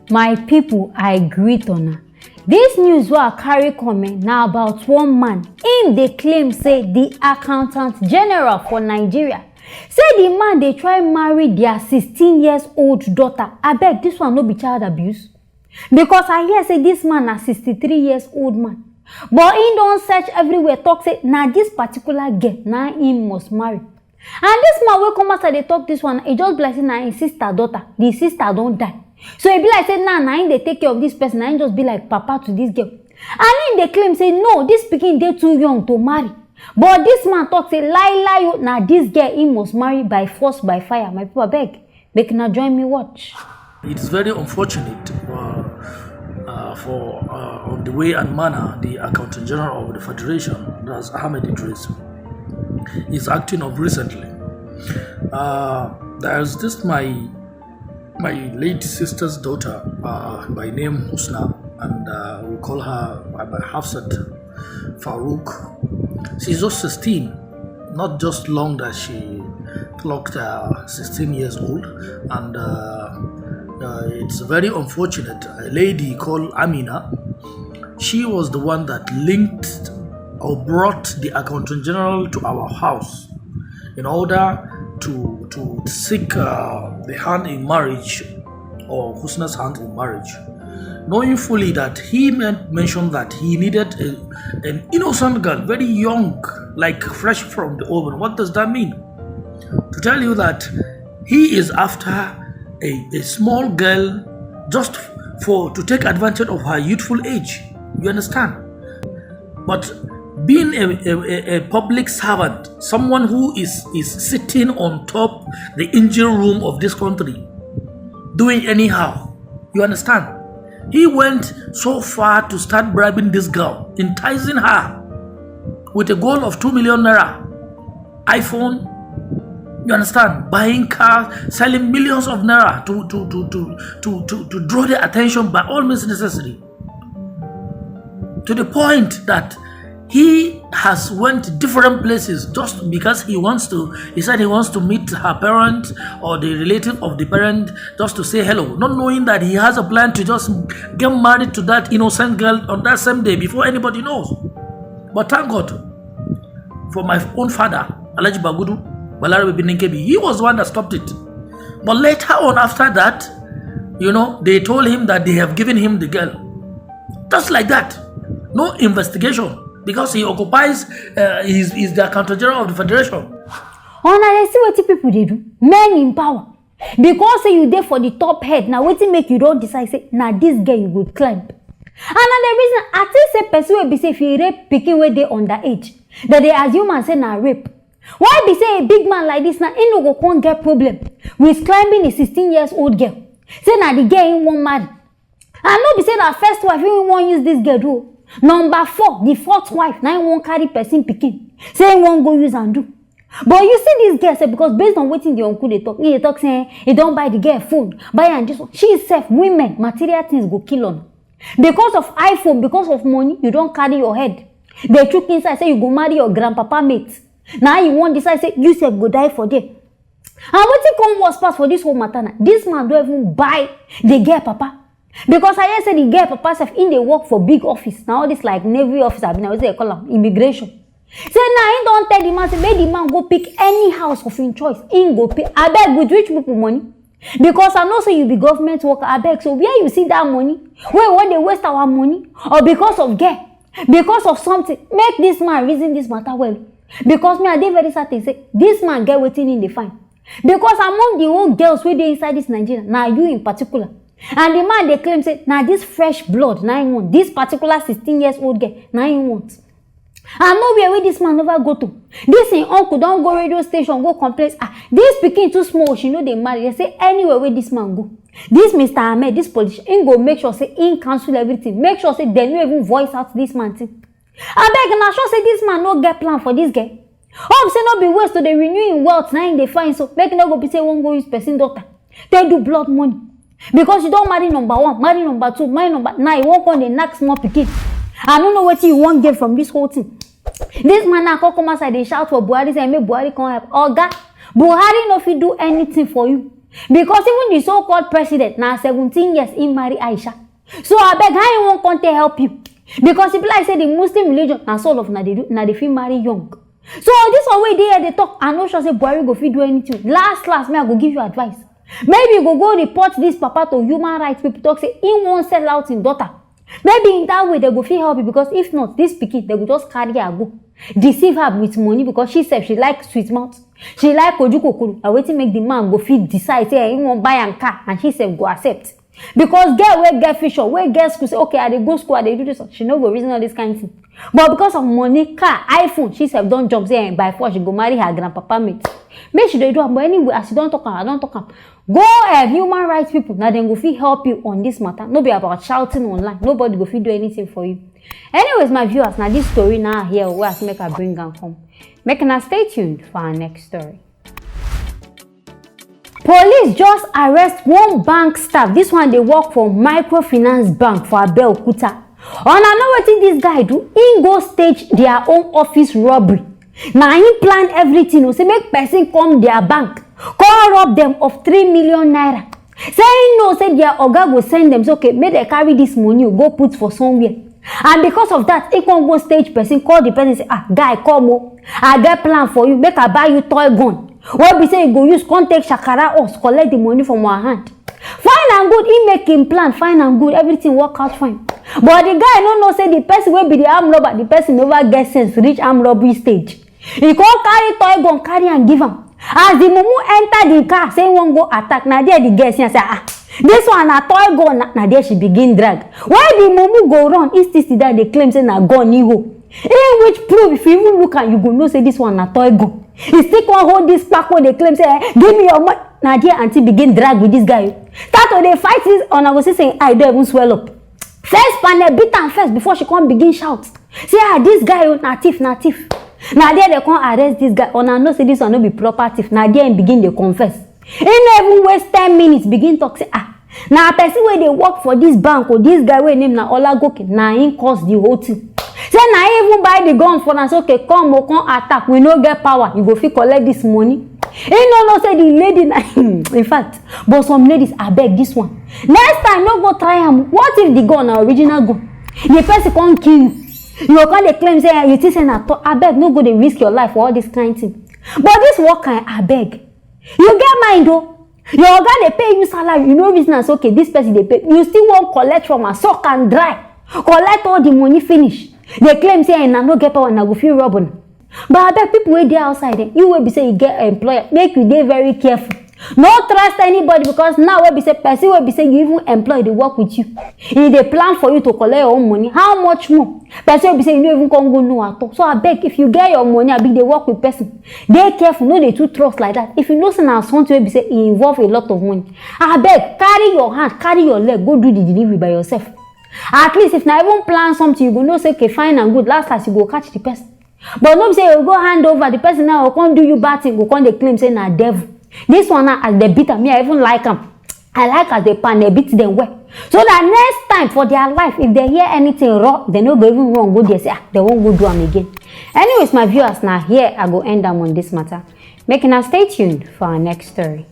My people, I greet on. This news wey I carry comment now about one man. Him they claim say the accountant general for Nigeria. Say the man they try marry their 16 years old daughter. I beg this one no be child abuse. Because I hear say this man a 63 years old man. But he don't search everywhere talk say now this particular girl now him must marry. And this man will come after they talk this one, he just be like say na his sister daughter. The sister don't die. So he be like say nah they take care of this person, and just be like papa to this girl. And then they claim say no, this pikin they too young to marry. But this man talk say lie now this girl he must marry by force by fire. My people beg, they cannot join me watch. It's very unfortunate for on the way and manner the Accountant General of the Federation, that's Ahmed Idris, is acting of recently. There's this my late sister's daughter by name Hussain, and we call her Hafsat Farouk. She's just 16, not just long that she clocked 16 years old, and it's very unfortunate. A lady called Amina, she was the one that linked or brought the Accountant General to our house in order to seek the hand in marriage, or Husna's hand in marriage, knowing fully that he mentioned that he needed an innocent girl, very young, like fresh from the oven. What does that mean? To tell you that he is after a small girl just to take advantage of her youthful age. You understand? But being a public servant, someone who is sitting on top the engine room of this country, doing anyhow, you understand? He went so far to start bribing this girl, enticing her with a goal of 2 million naira, iPhone, you understand, buying cars, selling millions of naira to draw the attention by all means necessary, to the point that he has went different places just because he said he wants to meet her parent or the relative of the parent, just to say hello, not knowing that he has a plan to just get married to that innocent girl on that same day before anybody knows. But thank God for my own father, Alhaji Bagudu Balarabe bin Nkebi. He was the one that stopped it. But later on, after that, they told him that they have given him the girl. Just like that. No investigation. Because he occupies, he's the Accountant General of the Federation. They see what people they do. Men in power. Because say you there for the top head. Now waiting make you don't decide say, now this girl you go climb. And the reason I think say person will be say if you rape picking where they underage, that they assume and say now rape. Why be say a big man like this now he no go can't get problem with climbing a 16 years old girl? Say now the girl he won't marry. And no be say that first wife he won't use this girl do. Number 4, the fourth wife, now he won't carry person picking. Say he won't go use and do. But you see this girl say, because based on what the uncle they talk saying he don't buy the girl phone, buy and this one. She is self women, material things go kill on. Because of iPhone, because of money, you don't carry your head. They took inside, say you go marry your grandpapa mate. Now you won't decide, say you say go die for them. And what he come was pass for this whole matter now. This man don't even buy the girl papa. Because I said the girl papa self in they work for big office. Now all this like Navy office, I mean, they call them immigration. Say now he don't tell the man, say make the man go pick any house of his choice. He go pick. I beg with rich people money. Because I know say you be government worker. I beg. So where you see that money? Where they waste our money? Or because of girl? Because of something? Make this man reason this matter well. Because me I dey very certain say this man get waiting in the fine. Because among the old girls where they inside this Nigeria, now you in particular. And the man they claim say now this fresh blood now he want this particular 16 years old girl now he want. And nowhere where this man never go to. This in uncle don't go radio station go complain. This pikin too small, she know they marry. They say anywhere where this man go. This Mr. Ahmed, this politician, he go make sure say he cancel everything. Make sure say they no even voice out this man thing. I beg na sure say this man no get plan for this girl. Hope say no be waste to the renewing wealth now in the fine, so make no go be say won't go use person doctor. They do blood money. Because you don't marry number 1, marry number 2, marry number 9, you won't on the next small pikin. I don't know what you want get from this whole thing. This man now come outside, they shout for Buhari, say make Buhari come help. Oga, Buhari no fit do anything for you. Because even the so-called president now 17 years in marry Aisha. So I beg how you won't come to help you. Because people like say the Muslim religion now sort of now they feel marry young. So this one way they talk, I no sure say Buhari go fit do anything. Last me I go give you advice. Maybe you go report this papa to human rights people talk say he won't sell out his daughter. Maybe in that way they go fit help you because if not, this pikin they will just carry her go. Deceive her with money because she said she like sweet mouth. She like kojukokuru. I waiting make the man go fit decide say he won't buy a car and she said go accept. Because girl wey get fish or wey get school say okay I dey go school I dey do this, she no go reason all this kind of thing. But because of money, car, iPhone, she said don't jump say by force she go marry her grandpapa mate. Make she dey do am, but anyway as you don't talk am, I don't talk am. Go human rights people now then go fit help you on this matter. No be about shouting online. Nobody go fit do anything for you. Anyways, my viewers, now this story now here where I make I bring am come. Make una stay tuned for our next story. Police just arrest one bank staff. This one they work for microfinance bank for Abeokuta. And I know wetin this guy do. He go stage their own office robbery. Now he plan everything. Say make person come their bank, come rob them of 3 million naira. Say no, say their oga go send them. So okay, make they carry this money go put for somewhere. And because of that, he can't go stage person, call the person, say, guy, come on. I get plan for you. Make I buy you toy gun. What we say you go use, come take shakara us, collect the money from our hand. Fine and good, he make him plan, fine and good, everything work out fine. But the guy no know say the person will be the armed robber, the person never get sense reach armed robbery stage. He can't carry toy gun, carry and give him. As the mumu enter the car, say he won't go attack. Now there the guy say, this one a toy gun. Now there she begin drag. Why the mumu go run? Instead that they claim say na gun he go. In which proof if you even look at you go know say this one a toy gun. He still can't hold this pack when they claim say give me your money. Now there auntie begin drag with this guy. Start to they fight this on I was saying I don't even swell up. First panel beat am first before she come begin shout. Say this guy na thief. Now there they come arrest this guy. On I know say this one no be proper thief. Now there and begin they confess. He no even waste 10 minutes begin talk say now person where they work for this bank or this guy wey name na Olagoke na him cause the whole thing. Say na even buy the gun for us. Okay, come attack. We no get power. You go fit collect this money. He no say the lady in fact, but some ladies I beg this one. Next time no go try am. What if the gun na original gun? The person can't kill you. You go come dey claim say you think say na I beg no go dey risk your life for all this kind thing. But this work kind I beg. You get mind though. Your oga dey pay you salary. You know reason as okay this person dey pay. You still won't collect from her sock and dry. Collect all the money finish. They claim say na no get power na go fit rob una. But I beg people wey dey outside you will be say you get employer. Make you dey very careful. No trust anybody because now wey be say person wey be say you even employ dey work with you. If they plan for you to collect your own money, how much more? Person wey be say you no even come go know at all. So I beg if you get your money, I beg they work with person. Dey careful, no dey too trust like that. If you know say na something wey be say e involve a lot of money, I beg carry your hand, carry your leg, go do the delivery by yourself. At least if na even plan something, you go know say okay fine and good. Last time you go catch the person. But no be say you go hand over the person now, go come do you bad thing, go come dey claim say na devil. This one now as they beat them, me I even like them. I like as they pan, they beat them well. So that next time for their life, if they hear anything wrong, they no go even wrong. Go there say they won't go do them again. Anyways, my viewers, now here I go end them on this matter. Making us stay tuned for our next story.